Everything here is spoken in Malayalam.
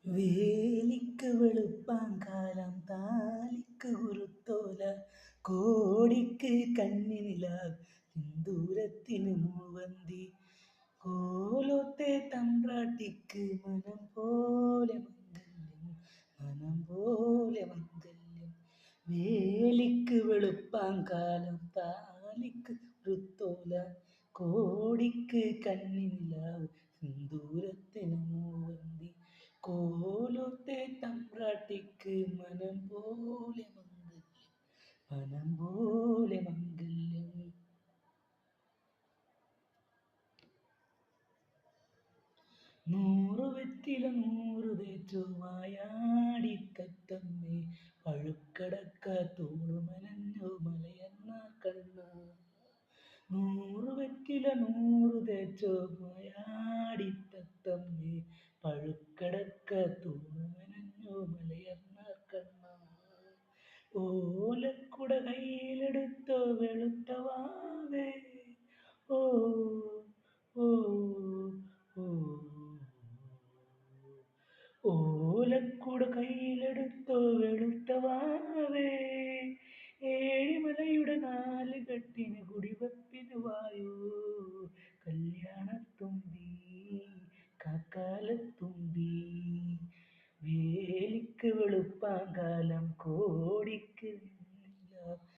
വേലിക്ക് വെളുപ്പാങ്കാലം താലിക്ക് ഉറുത്തോല കോടിക്ക് കണ്ണിനിലാവ് സിന്ദൂരത്തിന് മൂവന്തി കോലോത്തെ തമ്പ്രാട്ടിക്ക് മനം പോലെ മംഗല്യം വേലിക്ക് വെളുപ്പാങ്കാലം താലിക്ക് ഉറുത്തോല കോടിക്ക് കണ്ണിനിലാവ് സിന്ദൂരത്തിന് മൂവന്തി കോലോത്തെ തമ്പ്രാട്ടിക്ക് മനം പോലെ മംഗല്യം. നൂറു വെറ്റില നൂറു തേച്ചു വായാടി തത്തമ്മേ പഴുക്കടക്ക തൂണു മനഞ്ഞു മലയണ്ണ കണ്ണ. നൂറു വെറ്റില നൂറു തേച്ചു വായാടി തത്തമ്മേ പഴുക്കടക്ക തൂണു മനഞ്ഞു മലയണ്ണ കണ്ണ. ഓല